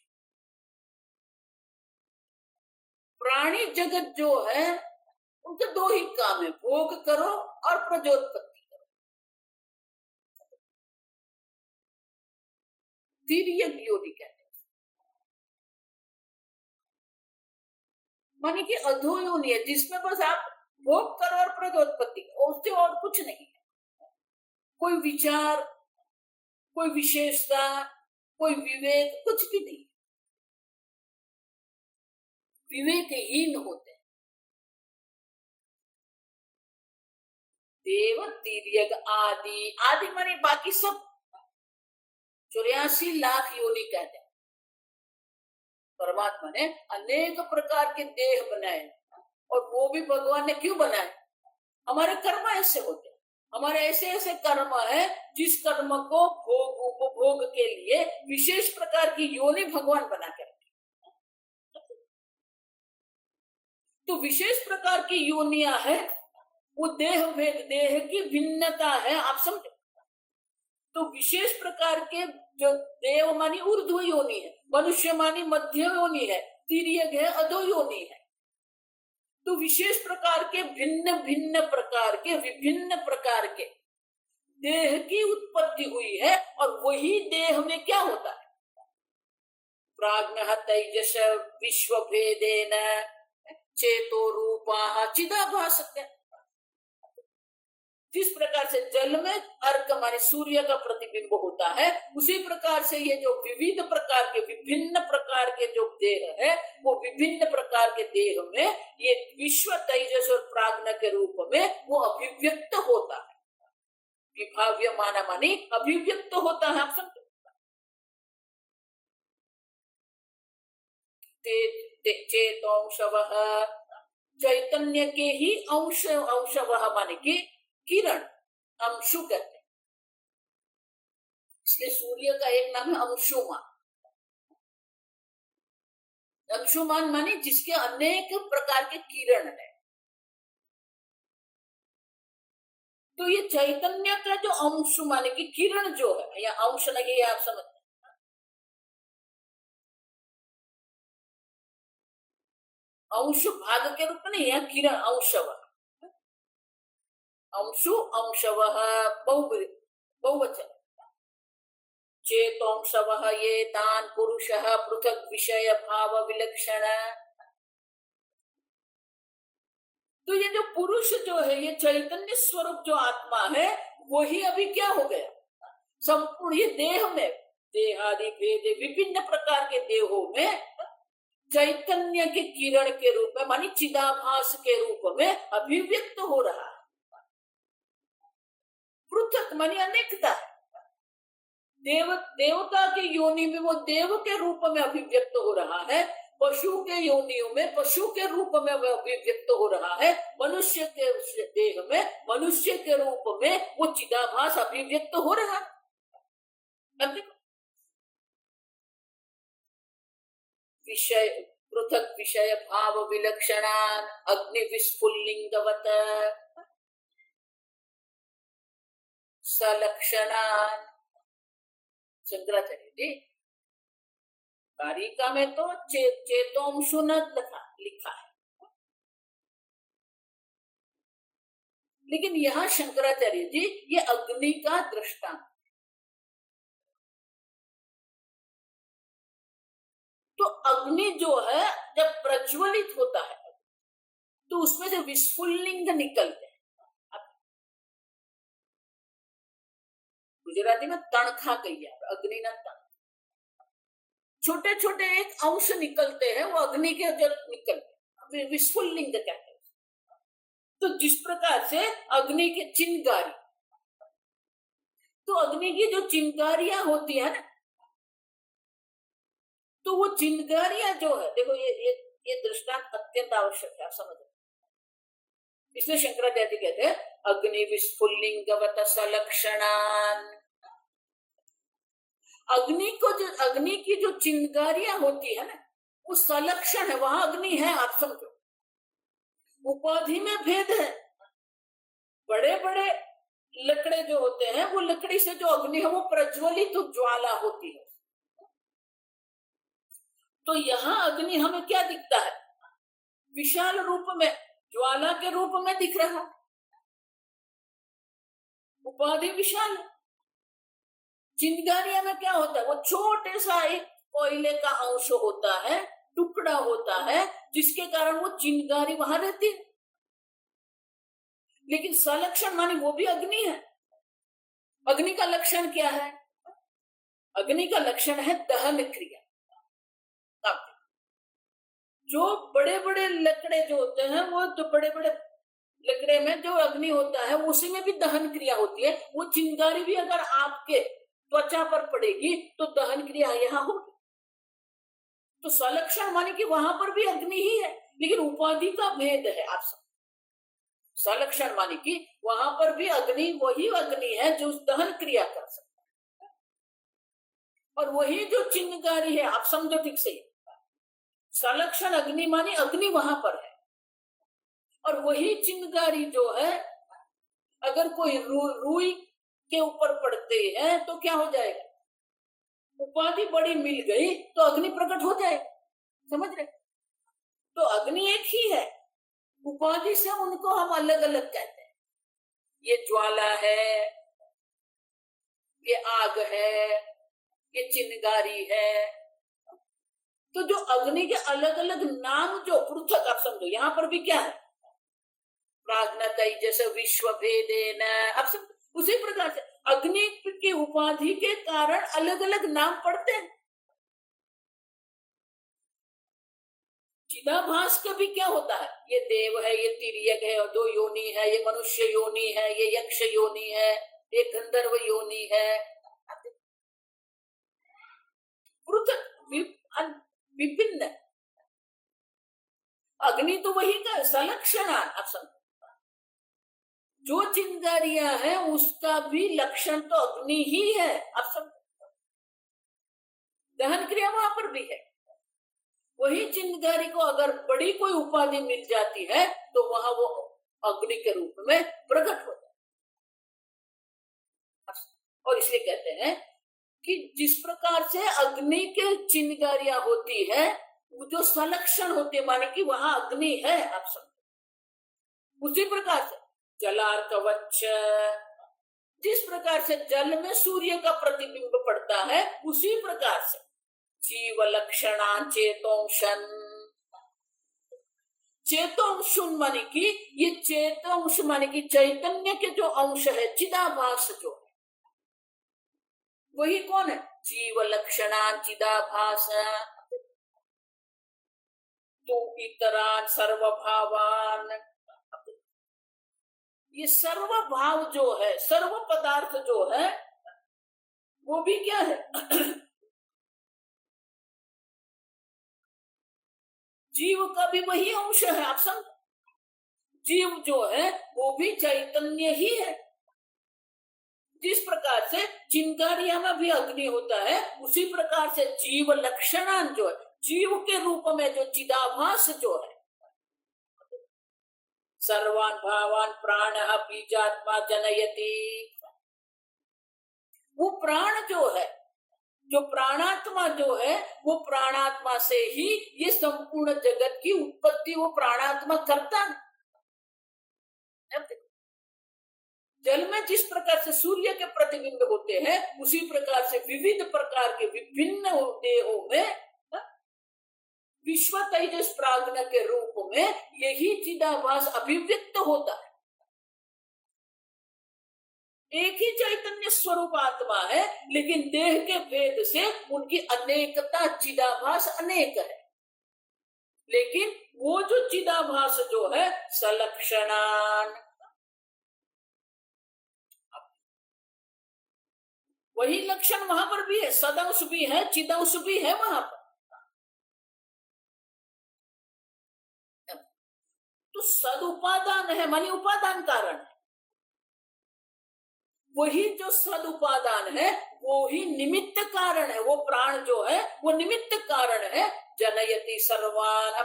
प्राणी जगत जो है उनके दो ही काम है, भोग करो और प्रजोत्पत्ति करो। तिर्यक योनि कहते हैं, माने कि अधो योनि है जिसमें बस आप भोग करो और प्रजोत्पत्ति करो, उससे और कुछ नहीं है। कोई विचार, कोई विशेषता, कोई विवेक, कुछ भी नहीं। विवेकहीन होते हैं। देव, तिर्यक, आदि। आदि माने बाकी सब 84 लाख योनि कहते हैं। परमात्मा ने अनेक प्रकार के देह बनाए, और वो भी भगवान ने क्यों बनाए? हमारे कर्म ऐसे होते हैं, हमारे ऐसे ऐसे कर्म है जिस कर्म को भोग उपभोग के लिए विशेष प्रकार की योनि भगवान बना के रखे। तो विशेष प्रकार की योनियां है, वो देह भेद, देह की भिन्नता है, आप समझो। तो विशेष प्रकार के जो देव मानी ऊर्ध्व योनि है, मनुष्य मानी मध्य योनि है, तिर्यक है, अधो योनि है। तो विशेष प्रकार के भिन्न भिन्न प्रकार के विभिन्न प्रकार के देह की उत्पत्ति हुई है, और वही देह में क्या होता है? प्राज्ञः तेजस विश्व भेदेन चेतो रूपा चिदाभासते। जिस प्रकार से जल में अर्क माने सूर्य का प्रतिबिंब होता है, उसी प्रकार से ये जो विविध प्रकार के विभिन्न प्रकार के जो देह है, वो विभिन्न प्रकार के देह में ये विश्व तेजस और प्राज्ञ के रूप में वो अभिव्यक्त होता है। विभाव्य माना मानी अभिव्यक्त होता है, आप समझो। चेतोंशवः, चैतन्य के ही अंश, अंशवः माने कि किरण, अंशु कहते हैं। इसलिए सूर्य का एक नाम है अंशुमान। अंशुमान माने जिसके अनेक प्रकार के किरण है। तो ये चैतन्य का जो अंश माने कि किरण जो है, या अंश नहीं है, आप समझते, अंश भाग के रूप में नहीं है, किरण अंशव, अंशु अंशवः बहुवचन। चेतोंशवः ये तान पुरुषः पृथक विषय भाव विलक्षण। तो ये जो पुरुष जो है, ये चैतन्य स्वरूप जो आत्मा है, वही अभी क्या हो गया? संपूर्ण ये देह में, देहादि भेद विभिन्न प्रकार के देहों में चैतन्य के किरण के रूप में मानी चिदाभास के रूप में अभिव्यक्त हो रहा है। पृथक मानी अनेकता। देवता के योनि में वो देव के रूप में अभिव्यक्त हो रहा है, पशु के योनियों में पशु के रूप में अभिव्यक्त हो रहा है, मनुष्य के देह में मनुष्य के रूप में वो चिदाभास अभिव्यक्त हो रहा है। विषय पृथक विषय भाव विलक्षणान अग्नि विस्फुल्लिंगवत सलक्षणान। शंकराचार्य जी कारिका में तो चेतोंशु न लिखा है, लेकिन यहाँ शंकराचार्य जी ये अग्नि का दृष्टांत। तो अग्नि जो है जब प्रज्वलित होता है तो उसमें से विस्फुल्लिंग निकलते हैं। गुजराती में तणखा कहिए, अग्नि ना तण, छोटे छोटे एक अंश निकलते हैं, वो अग्नि के जब निकलते विस्फुल्लिंग कहते हैं। तो जिस प्रकार से अग्नि के चिंगारी, तो अग्नि की जो चिंगारियां होती है ना, तो वो चिंगारियां जो है, देखो ये दृष्टांत अत्यंत आवश्यक है, आप समझ। इसलिए शंकराचार्य कहते हैं अग्नि विस्फुल्लिंगवत सलक्षणान। अग्नि की जो चिंगारियां होती है ना, वो सलक्षण है, वहां अग्नि है, आप समझो। उपाधि में भेद है। बड़े बड़े लकड़े जो होते हैं, वो लकड़ी से जो अग्नि है वो प्रज्वलित तो ज्वाला होती है। तो यहाँ अग्नि हमें क्या दिखता है? विशाल रूप में, ज्वाला के रूप में दिख रहा। उपाधि विशाल है। चिंगारिया में क्या होता है? वो छोटे सा एक कोयले का अंश होता है, टुकड़ा होता है, जिसके कारण वो चिंगारी वहां रहती है। लेकिन सलक्षण माने वो भी अग्नि है। अग्नि का लक्षण क्या है? अग्नि का लक्षण है दहन क्रिया। जो बड़े बड़े लकड़े जो होते हैं, वो जो बड़े बड़े लकड़े में जो अग्नि होता है उसी में भी दहन क्रिया होती है। वो चिंगारी भी अगर आपके त्वचा पर पड़ेगी तो दहन क्रिया यहाँ होगी। तो सलक्षण माने कि वहां पर भी अग्नि ही है, लेकिन उपाधि का भेद है। आप सब सलक्षण माने कि वहां पर भी अग्नि वही अग्नि है जो दहन क्रिया कर सकता है, और वही जो चिंगारी है, आप समझो ठीक से, सलक्षण अग्नि माने अग्नि वहां पर है, और वही चिंगारी जो है अगर कोई रुई के ऊपर पड़ते हैं तो क्या हो जाएगा, उपाधि बड़ी मिल गई तो अग्नि प्रकट हो जाएगा। समझ रहे? तो अग्नि एक ही है, उपाधि से उनको हम अलग अलग कहते हैं। ये ज्वाला है, ये आग है, ये चिंगारी है। तो जो अग्नि के अलग अलग नाम जो पृथक, आप समझो यहाँ पर भी क्या है, प्राज्ञतई जैसे विश्व भेदेन, आप सब उसी प्रकार से अग्नि की उपाधि के कारण अलग अलग नाम पड़ते हैं। चिदाभास का भी क्या होता है, ये देव है, ये तिर्यक है, और 2 योनि है, ये मनुष्य योनि है, ये यक्ष योनि है, ये गंधर्व योनि है। पृथक विभिन्न। अग्नि तो वही का सलक्षण, आप समझो जो चिंगारियां है उसका भी लक्षण तो अग्नि ही है। आप सब दहन क्रिया वहां पर भी है। वही चिंगारी को अगर बड़ी कोई उपाधि मिल जाती है तो वहां वो अग्नि के रूप में प्रकट होता है। और इसलिए कहते हैं कि जिस प्रकार से अग्नि के चिंगारियां होती है, वो जो सलक्षण होती है माने कि वहां अग्नि है, आप समझो उसी प्रकार से जलार्कवच्च, जिस प्रकार से जल में सूर्य का प्रतिबिंब पड़ता है उसी प्रकार से जीव लक्षणा चेतोंशन, चेतोंशुन माने कि ये चेतोंश माने कि चैतन्य के जो अंश है, चिदाभास जो है, वही कौन है, जीव लक्षणा चिदाभास। तो इतरान सर्वभावान, ये सर्व भाव जो है, सर्व पदार्थ जो है वो भी क्या है जीव का भी वही अंश है। आप समझ, जीव जो है वो भी चैतन्य ही है। जिस प्रकार से चिंगारियां में भी अग्नि होता है उसी प्रकार से जीव लक्षणान जो है, जीव के रूप में जो चिदाभास जो है, सर्वान भावान प्राण बीजात्मा जनयति, वो प्राण जो है, जो प्राणात्मा जो है, वो प्राणात्मा से ही ये संपूर्ण जगत की उत्पत्ति वो प्राणात्मा करता है। जल में जिस प्रकार से सूर्य के प्रतिबिंब होते हैं उसी प्रकार से विविध प्रकार के विभिन्न देहों में विश्व तेजस प्राज्ञ के रूप में यही चिदाभास अभिव्यक्त होता है। एक ही चैतन्य स्वरूप आत्मा है, लेकिन देह के भेद से उनकी अनेकता, चिदाभास अनेक है, लेकिन वो जो चिदाभास जो है सलक्षणान, वही लक्षण वहां पर भी है, सदंश भी है, चिदंश भी है वहां पर। तो सदुपादान है मानी उपादान कारण है, वही जो सदुपादान है वो ही निमित्त कारण है। वो प्राण जो है वो निमित्त कारण है, जनयति सर्वान।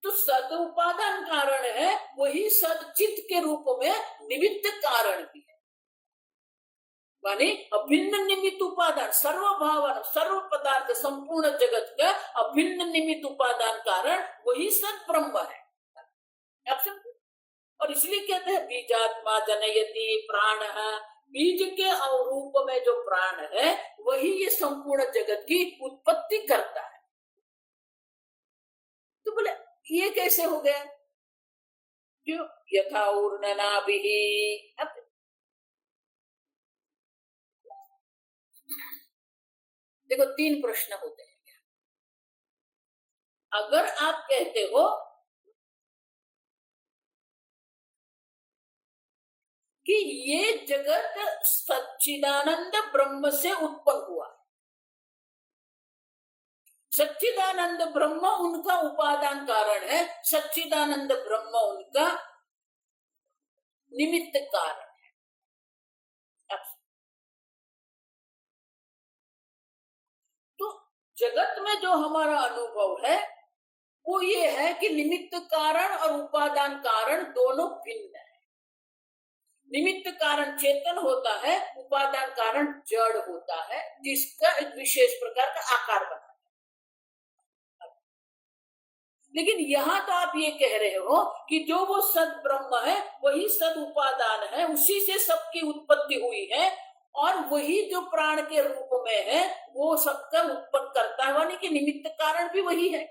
तो सदुपादान कारण है, वही सदचित के रूप में निमित्त कारण भी है, माने अभिन्न निमित्त उपादान, सर्वभावन, सर्व पदार्थ, संपूर्ण जगत का अभिन्न निमित्त उपादान कारण वही सद ब्रह्म है। और इसलिए कहते हैं बीजात्मा जनयति प्राण, बीज के रूप में जो प्राण है वही ये संपूर्ण जगत की उत्पत्ति करता है। तो बोले ये कैसे हो गया, क्यों, यथा ऊर्णनाभिः। देखो 3 प्रश्न होते हैं। अगर आप कहते हो कि ये जगत सच्चिदानंद ब्रह्म से उत्पन्न हुआ। सच्चिदानंद ब्रह्म उनका उपादान कारण है, सच्चिदानंद ब्रह्म उनका निमित्त कारण है। तो जगत में जो हमारा अनुभव है वो ये है कि निमित्त कारण और उपादान कारण दोनों भिन्न है। निमित्त कारण चेतन होता है, उपादान कारण जड़ होता है, जिसका एक विशेष प्रकार का आकार बना है। लेकिन यहाँ तो आप ये कह रहे हो कि जो वो सद ब्रह्म है वही सद उपादान है, उसी से सबकी उत्पत्ति हुई है, और वही जो प्राण के रूप में है वो सबका उत्पन्न करता है, यानी कि निमित्त कारण भी वही है।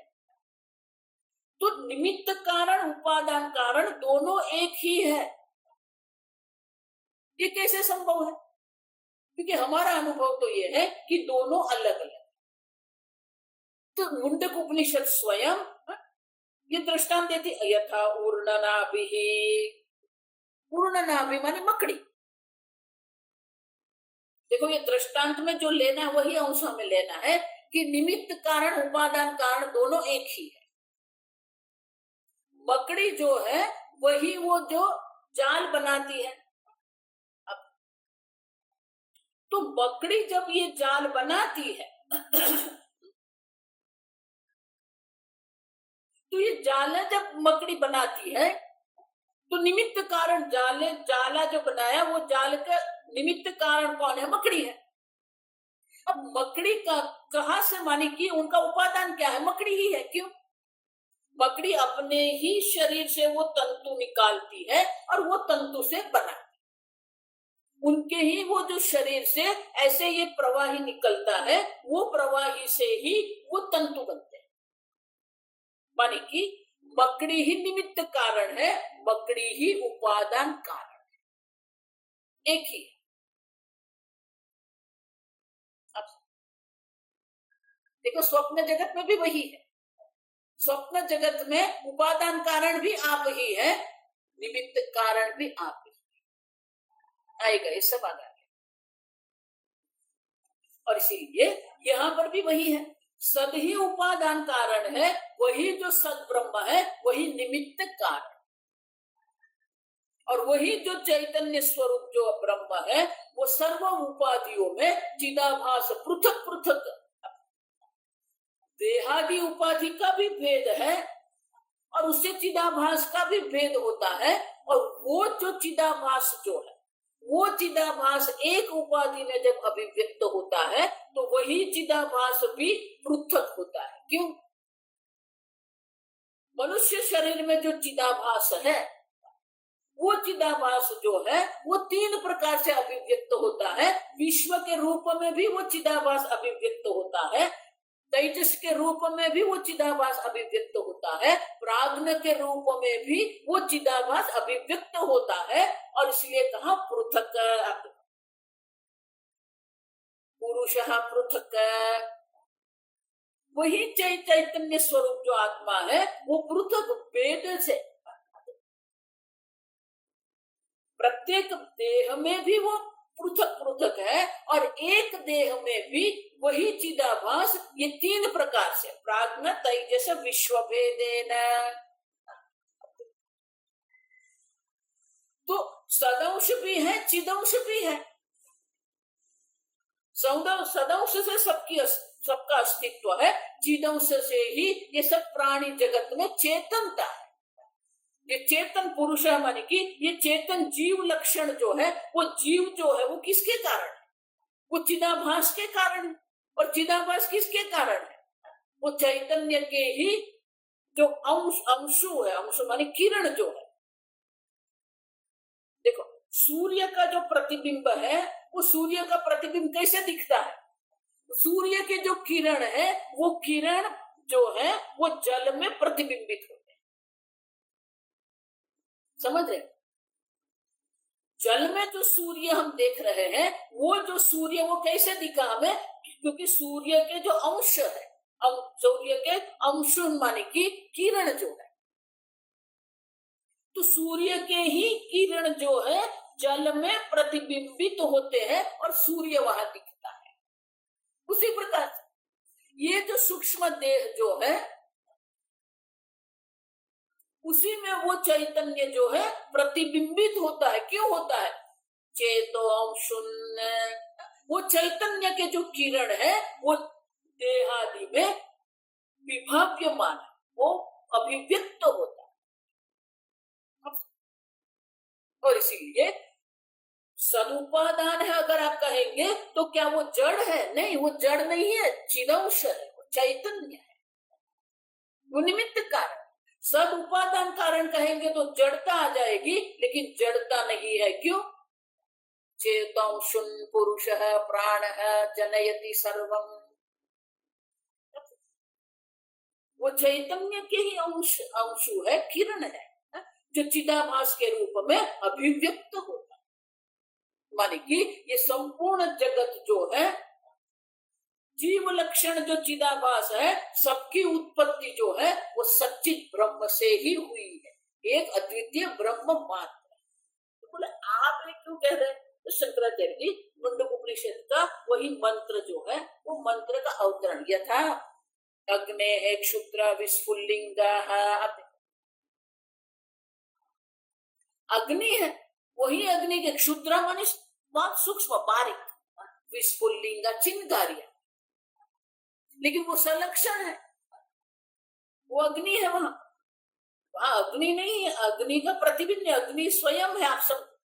तो निमित्त कारण उपादान कारण दोनों एक ही है। ये कैसे संभव है? क्योंकि हमारा अनुभव तो ये है कि दोनों अलग अलग। तो मुंडक उपनिषद स्वयं ये दृष्टांत देती, यथा ऊर्णनाभिः, ऊर्णनाभि माने मकड़ी। देखो ये दृष्टांत में जो लेना है वही अंश हमें लेना है कि निमित्त कारण उपादान कारण दोनों एक ही है। मकड़ी जो है वही वो जो जाल बनाती है। तो मकड़ी जब ये जाल बनाती है तो ये जाला जब मकड़ी बनाती है तो निमित्त कारण जाला जो बनाया वो जाल का निमित्त कारण कौन है? मकड़ी है। अब मकड़ी का कहां से, माने कि उनका उपादान क्या है? मकड़ी ही है। क्यों? मकड़ी अपने ही शरीर से वो तंतु निकालती है और वो तंतु से बनाती, उनके ही वो जो शरीर से ऐसे ये प्रवाही निकलता है, वो प्रवाही से ही वो तंतु बनते हैं। माने कि मकड़ी ही निमित्त कारण है, मकड़ी ही उपादान कारण है, एक ही। अब देखो स्वप्न जगत में भी वही है। स्वप्न जगत में उपादान कारण भी आप ही है, निमित्त कारण भी आप ही आएगा, ये सब आ गया। और इसीलिए यहाँ पर भी वही है, सद ही उपादान कारण है, वही जो सद ब्रह्म है वही निमित्त कारण, और वही जो चैतन्य स्वरूप जो ब्रह्म है वो सर्व उपाधियों में चिदाभास पृथक पृथक, देहादि उपाधि का भी भेद है और उससे चिदाभास का भी भेद होता है। और वो जो चिदाभास जो है वो चिदाभास एक उपाधि में जब अभिव्यक्त होता है तो वही चिदाभास भी पृथक होता है। क्यों? मनुष्य शरीर में जो चिदाभास है वो चिदाभास जो है वो तीन प्रकार से अभिव्यक्त होता है। विश्व के रूप में भी वो चिदाभास अभिव्यक्त होता है, तेजस के रूप में भी वो चिदाभास अभिव्यक्त होता है, प्राज्ञ के रूप में भी वो चिदाभास अभिव्यक्त होता है। और इसलिए कहा पृथक, पुरुषः पृथक, वही चैतन्य स्वरूप जो आत्मा है वो पृथक भेद से, प्रत्येक देह में भी वो पृथक पृथक है, और एक देह में भी वही चिदाभास ये तीन प्रकार से प्राज्ञ तेजस विश्व भेदेन। तो सदंश भी है, चिदंश भी है। सदंश से सबका अस्तित्व है, चिदंश से ही ये सब प्राणी जगत में चेतनता है। ये चेतन पुरुष है, माने कि ये चेतन जीव लक्षण जो है वो जीव जो है वो किसके कारण है? वो चिदाभास के कारण। और चिदाभास किसके कारण है? वो चैतन्य के ही जो अंशु है, अंश माने किरण जो है। देखो सूर्य का जो प्रतिबिंब है वो सूर्य का प्रतिबिंब कैसे दिखता है? सूर्य के जो किरण है वो किरण जो है वो जल में प्रतिबिंबित होते हैं। समझ रहे? जल में जो सूर्य हम देख रहे हैं वो जो सूर्य वो कैसे दिखा हमें? क्योंकि सूर्य के जो अंश है, सूर्य के अंश माने कि किरण जो है, तो सूर्य के ही किरण जो है जल में प्रतिबिंबित होते हैं और सूर्य वहां दिखता है। उसी प्रकार ये जो सूक्ष्म देह जो है उसी में वो चैतन्य जो है प्रतिबिंबित होता है। क्यों होता है? चेतो शून्य, वो चैतन्य के जो किरण है वो देहादि में विभाव्यमान है, वो अभिव्यक्त होता है। और इसीलिए सदुपादान है अगर आप कहेंगे तो क्या वो जड़ है? नहीं, वो जड़ नहीं है, चिदंश है, वो चैतन्य है, वो निमित्त कारण। सद उपादान कारण कहेंगे तो जड़ता आ जाएगी, लेकिन जड़ता नहीं है। क्यों? चेतंशुन पुरुष प्राण जनयति सर्वम, वो चैतन्य के ही अंशु है, किरण है, जो चिदाभास के रूप में अभिव्यक्त होता है। माने कि ये संपूर्ण जगत जो है, जीव लक्षण जो चिदाभास है, सबकी उत्पत्ति जो है वो सच्चित ब्रह्म से ही हुई है, एक अद्वितीय ब्रह्म मात्र है। तो बोले आप क्यों कह रहे हैं? तो शंकराचार्य जी मुंडक उपनिषद का वही मंत्र जो है वो मंत्र का अवतरण यथा अग्ने है क्षुद्र विस्फुल्लिंगा, अग्नि है, वही अग्नि के क्षुद्र माने बहुत सूक्ष्म बारीक, विस्फुल्लिंगा चिंगारियां, लेकिन वो संलक्षण है, वो अग्नि है। वहां अग्नि नहीं है, अग्नि का प्रतिबिंब, अग्नि स्वयं है। आप सब